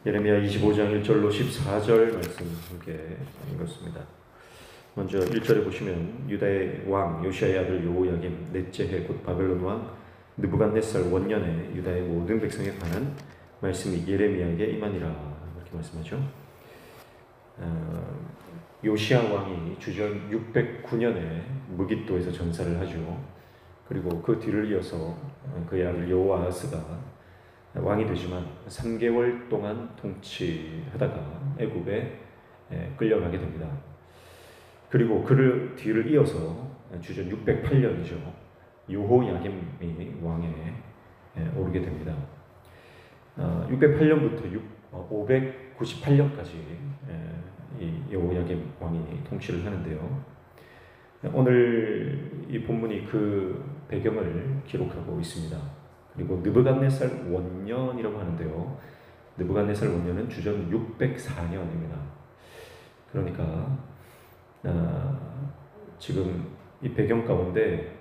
예레미야 25장 1절로 14절 말씀 함께 읽었습니다. 먼저 1절에 보시면 유다의 왕 요시아의 아들 여호야김 넷째 해 곧 바벨론 왕 느부갓네살 원년에 유다의 모든 백성에 관한 말씀이 예레미야에게 임하니라 이렇게 말씀하죠. 요시아 왕이 주전 609년에 무깃도에서 전사를 하죠. 그리고 그 뒤를 이어서 그의 아들 여호아하스가 왕이 되지만 3개월 동안 통치하다가 애굽에 끌려가게 됩니다. 그리고 그를 뒤를 이어서 주전 608년이죠. 여호야김이 왕에 오르게 됩니다. 608년부터 598년까지 이 여호야김 왕이 통치를 하는데요. 오늘 이 본문이 그 배경을 기록하고 있습니다. 그리고 느부갓네살 원년이라고 하는데요. 느부갓네살 원년은 주전 604년입니다. 그러니까 지금 이 배경 가운데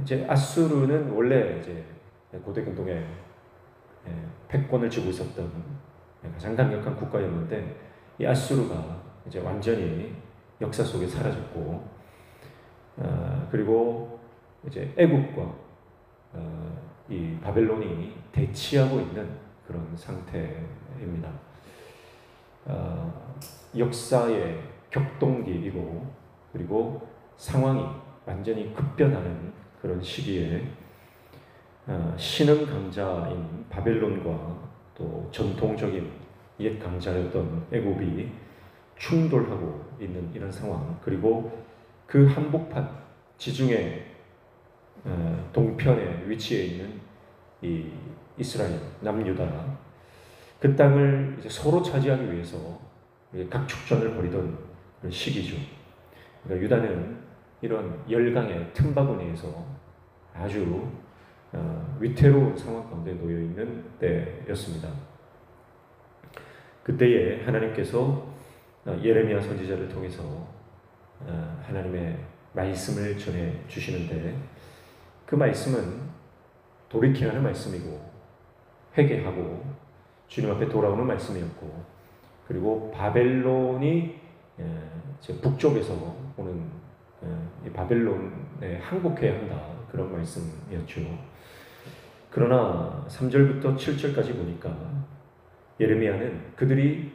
이제 아수르는 원래 이제 고대 근동에 패권을 쥐고 있었던 가장 강력한 국가였는데 이 아수르가 이제 완전히 역사 속에 사라졌고 그리고 이제 애국과 이 바벨론이 대치하고 있는 그런 상태입니다. 역사의 격동기이고 그리고 상황이 완전히 급변하는 그런 시기에 신흥 강자인 바벨론과 또 전통적인 옛 강자였던 애굽이 충돌하고 있는 이런 상황, 그리고 그 한복판 지중해 동편에 위치해 있는 이 이스라엘 남유다, 그 땅을 이제 서로 차지하기 위해서 각축전을 벌이던 그런 시기죠. 그러니까 유다는 이런 열강의 틈바구니에서 아주 위태로운 상황 가운데 놓여 있는 때였습니다. 그때에 하나님께서 예레미야 선지자를 통해서 하나님의 말씀을 전해 주시는데, 그 말씀은 돌이키라는 말씀이고 회개하고 주님 앞에 돌아오는 말씀이었고, 그리고 바벨론이 북쪽에서 오는 이 바벨론에 항복해야 한다, 그런 말씀이었죠. 그러나 3절부터 7절까지 보니까 예레미야는 그들이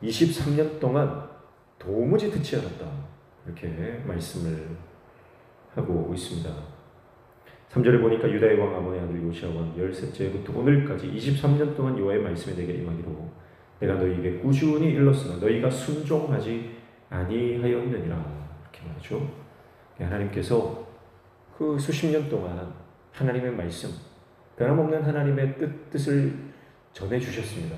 23년 동안 도무지 듣지 않았다, 이렇게 말씀을 하고 있습니다. 3절에 보니까 유다의 왕 아몬의 아들 요시아 왕 13제부터 오늘까지 23년 동안 여호와의 말씀이 내게 임하기로 내가 너희에게 꾸준히 일렀으나 너희가 순종하지 아니하였느니라, 이렇게 말하죠. 하나님께서 그 수십 년 동안 하나님의 말씀, 변함없는 하나님의 뜻을 전해주셨습니다.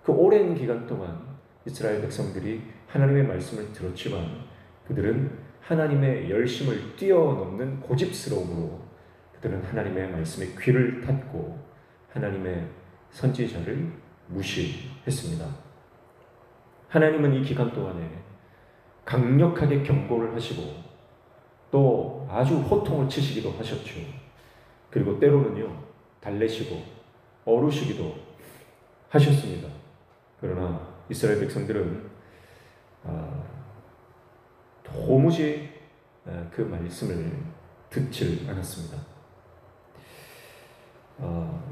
그 오랜 기간 동안 이스라엘 백성들이 하나님의 말씀을 들었지만 그들은 하나님의 열심을 뛰어넘는 고집스러움으로 그들은 하나님의 말씀에 귀를 닫고 하나님의 선지자를 무시했습니다. 하나님은 이 기간 동안에 강력하게 경고를 하시고 또 아주 호통을 치시기도 하셨죠. 그리고 때로는요, 달래시고 어루시기도 하셨습니다. 그러나 이스라엘 백성들은 도무지 그 말씀을 듣질 않았습니다.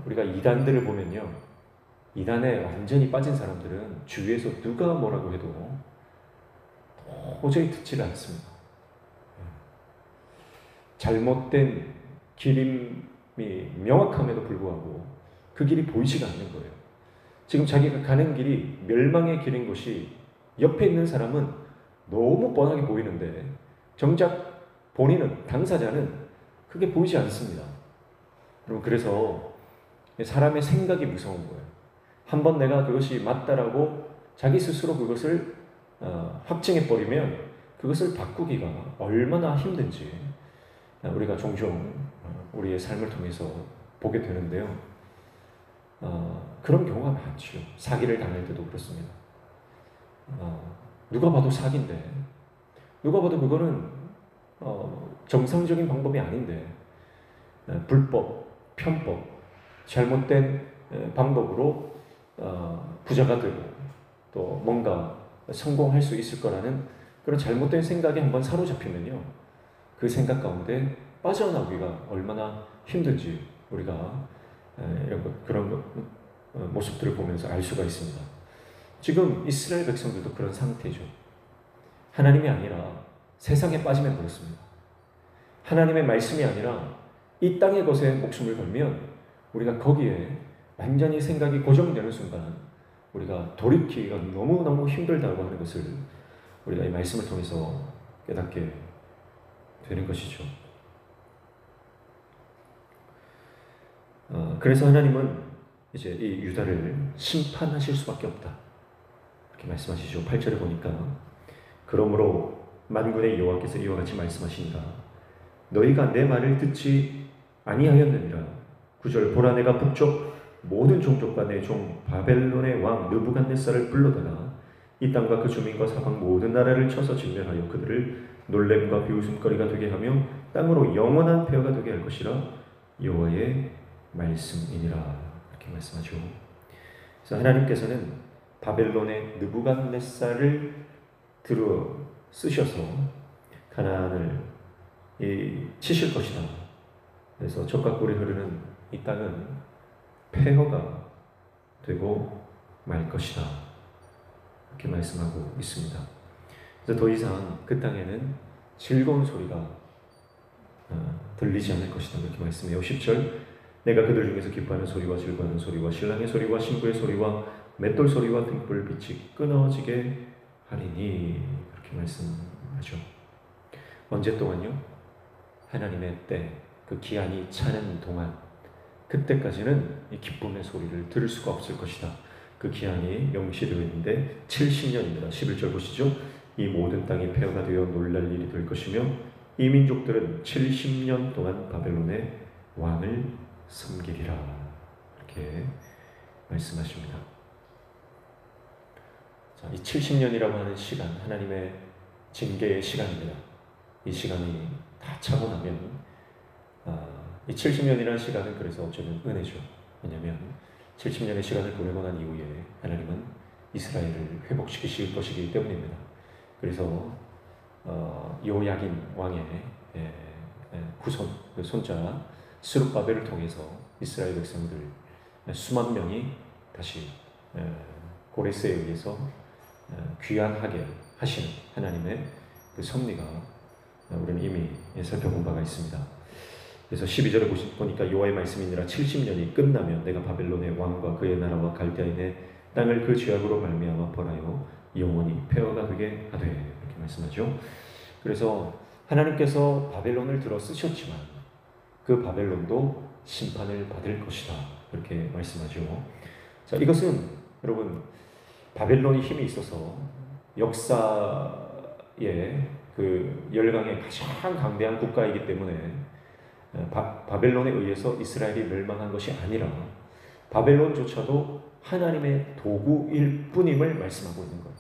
우리가 이단들을 보면요, 이단에 완전히 빠진 사람들은 주위에서 누가 뭐라고 해도 도저히 듣질 않습니다. 잘못된 길임이 명확함에도 불구하고 그 길이 보이지가 않는 거예요. 지금 자기가 가는 길이 멸망의 길인 것이 옆에 있는 사람은 너무 뻔하게 보이는데 정작 본인은, 당사자는 그게 보이지 않습니다. 여러분, 그래서 사람의 생각이 무서운 거예요. 한번 내가 그것이 맞다라고 자기 스스로 그것을 확증해버리면 그것을 바꾸기가 얼마나 힘든지 우리가 종종 우리의 삶을 통해서 보게 되는데요. 그런 경우가 많죠. 사기를 당할 때도 그렇습니다. 누가 봐도 사기인데, 누가 봐도 그거는 정상적인 방법이 아닌데, 불법, 편법, 잘못된 방법으로 부자가 되고 또 뭔가 성공할 수 있을 거라는 그런 잘못된 생각에 한번 사로잡히면요, 그 생각 가운데 빠져나오기가 얼마나 힘든지 우리가 그런 모습들을 보면서 알 수가 있습니다. 지금 이스라엘 백성들도 그런 상태죠. 하나님이 아니라 세상에 빠지면 그렇습니다. 하나님의 말씀이 아니라 이 땅의 것에 목숨을 걸면 우리가 거기에 완전히 생각이 고정되는 순간 우리가 돌이키기가 너무너무 힘들다고 하는 것을 우리가 이 말씀을 통해서 깨닫게 되는 것이죠. 그래서 하나님은 이제 이 유다를 심판하실 수밖에 없다, 이렇게 말씀하시죠. 8절에 보니까 그러므로 만군의 여호와께서 이와 같이 말씀하시니라. 너희가 내 말을 듣지 아니하였느니라. 9절 보라 내가 북쪽 모든 종족과 내 종 바벨론의 왕 느부갓네살을 불러다가 이 땅과 그 주민과 사방 모든 나라를 쳐서 진멸하여 그들을 놀램과 비웃음거리가 되게 하며 땅으로 영원한 폐허가 되게 할 것이라 여호와의 말씀이니라, 이렇게 말씀하죠. 그래서 하나님께서는 바벨론의 느부갓네살을 들어 쓰셔서 가나안을 치실 것이다. 그래서 젖과 꿀이 흐르는 이 땅은 폐허가 되고 말 것이다, 이렇게 말씀하고 있습니다. 그래서 더 이상 그 땅에는 즐거운 소리가 들리지 않을 것이다, 이렇게 말씀해요. 10절 내가 그들 중에서 기뻐하는 소리와 즐거워하는 소리와 신랑의 소리와 신부의 소리와 맷돌 소리와 등불 빛이 끊어지게 하리니, 이렇게 말씀하죠. 언제 동안요? 하나님의 때, 그 기한이 차는 동안, 그때까지는 이 기쁨의 소리를 들을 수가 없을 것이다. 그 기한이 명시되어 있는데 70년입니다. 11절 보시죠. 이 모든 땅이 폐허가 되어 놀랄 일이 될 것이며 이 민족들은 70년 동안 바벨론의 왕을 섬기리라, 이렇게 말씀하십니다. 자, 이 70년이라고 하는 시간, 하나님의 징계의 시간입니다. 이 시간이 다 차고 나면 이 70년이라는 시간은 그래서 어쩌면 은혜죠. 왜냐하면 70년의 시간을 보내고 난 이후에 하나님은 이스라엘을 회복시키실 것이기 때문입니다. 그래서 여호야긴 왕의 후손, 그 손자 스룹바벨을 통해서 이스라엘 백성들 수만 명이 다시 고레스에 의해서 귀환하게 하시는 하나님의 그 섭리가 우리는 이미 살펴본 바가 있습니다. 그래서 12절에 보니까 여호와의 말씀이니라. 70년이 끝나면 내가 바벨론의 왕과 그의 나라와 갈대아인의 땅을 그 죄악으로 말미암아 벌하여 영원히 폐허가 되게 하되, 이렇게 말씀하죠. 그래서 하나님께서 바벨론을 들어 쓰셨지만 그 바벨론도 심판을 받을 것이다, 이렇게 말씀하죠. 자, 이것은 여러분 바벨론이 힘이 있어서 역사의 그 열강의 가장 강대한 국가이기 때문에 바벨론에 의해서 이스라엘이 멸망한 것이 아니라 바벨론조차도 하나님의 도구일 뿐임을 말씀하고 있는 거예요.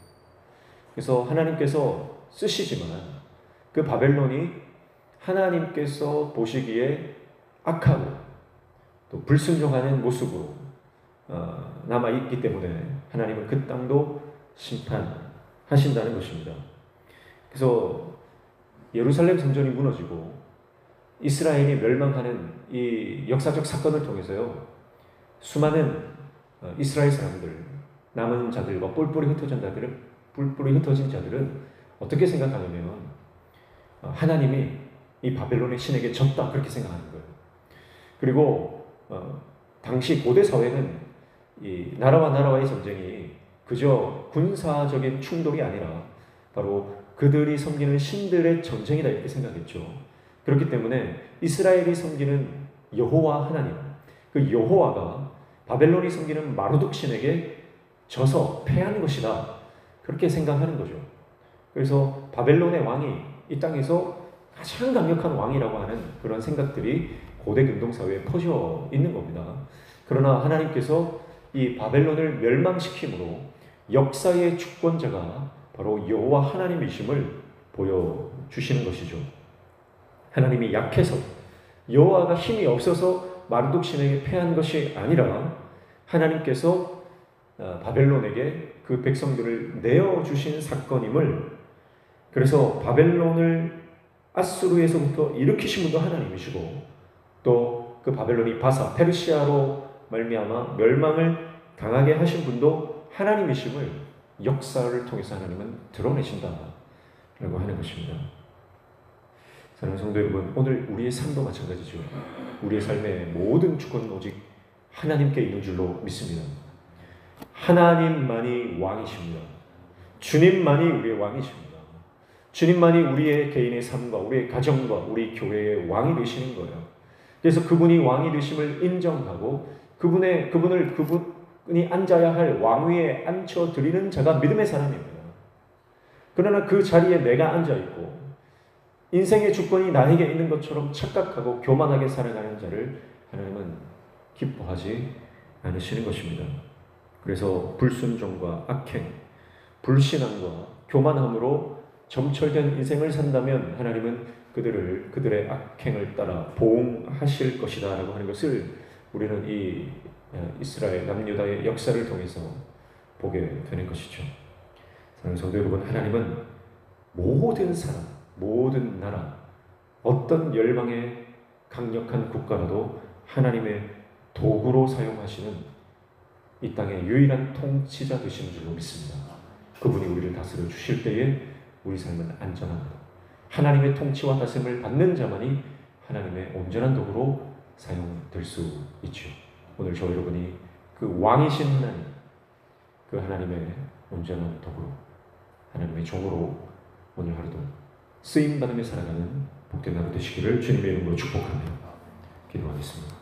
그래서 하나님께서 쓰시지만 그 바벨론이 하나님께서 보시기에 악하고 또 불순종하는 모습으로 남아있기 때문에 하나님은 그 땅도 심판하신다는 것입니다. 그래서 예루살렘 성전이 무너지고 이스라엘이 멸망하는 이 역사적 사건을 통해서요, 수많은 이스라엘 사람들, 남은 자들과 뿔뿔이 흩어진 자들은 어떻게 생각하냐면 하나님이 이 바벨론의 신에게 졌다, 그렇게 생각하는 거예요. 그리고 당시 고대 사회는 이 나라와 나라와의 전쟁이 그저 군사적인 충돌이 아니라 바로 그들이 섬기는 신들의 전쟁이다, 이렇게 생각했죠. 그렇기 때문에 이스라엘이 섬기는 여호와 하나님, 그 여호와가 바벨론이 섬기는 마르둑 신에게 져서 패한 것이다, 그렇게 생각하는 거죠. 그래서 바벨론의 왕이 이 땅에서 가장 강력한 왕이라고 하는 그런 생각들이 고대 근동사회에 퍼져 있는 겁니다. 그러나 하나님께서 이 바벨론을 멸망시킴으로 역사의 주권자가 바로 여호와 하나님이심을 보여주시는 것이죠. 하나님이 약해서, 여호와가 힘이 없어서 마르둑 신에게 패한 것이 아니라 하나님께서 바벨론에게 그 백성들을 내어주신 사건임을, 그래서 바벨론을 아수르에서부터 일으키신 분도 하나님이시고 또 그 바벨론이 바사 페르시아로 말미암아 멸망을 당하게 하신 분도 하나님이심을 역사를 통해서 하나님은 드러내신다라고 하는 것입니다. 사랑하는 성도 여러분, 오늘 우리의 삶도 마찬가지죠. 우리의 삶의 모든 주권은 오직 하나님께 있는 줄로 믿습니다. 하나님만이 왕이십니다. 주님만이 우리의 왕이십니다. 주님만이 우리의 개인의 삶과 우리의 가정과 우리 교회의 왕이 되시는 거예요. 그래서 그분이 왕이 되심을 인정하고 그분이 앉아야 할 왕위에 앉혀드리는 자가 믿음의 사람입니다. 그러나 그 자리에 내가 앉아있고 인생의 주권이 나에게 있는 것처럼 착각하고 교만하게 살아가는 자를 하나님은 기뻐하지 않으시는 것입니다. 그래서 불순종과 악행, 불신앙과 교만함으로 점철된 인생을 산다면 하나님은 그들의 악행을 따라 보응하실 것이다 라고 하는 것을 우리는 이 이스라엘 남유다의 역사를 통해서 보게 되는 것이죠. 사랑하는 성도 여러분, 하나님은 모든 사람, 모든 나라, 어떤 열방의 강력한 국가라도 하나님의 도구로 사용하시는 이 땅의 유일한 통치자 되시는 줄로 믿습니다. 그분이 우리를 다스려 주실 때에 우리 삶은 안전합니다. 하나님의 통치와 다스림을 받는 자만이 하나님의 온전한 도구로 사용될 수 있죠. 오늘 저 여러분이 그 왕이신 하나님, 그 하나님의 온전한 도구로, 하나님의 종으로 오늘 하루도 쓰임받으며 살아가는 복된 하루 되시기를 주님의 이름으로 축복합니다. 기도하겠습니다.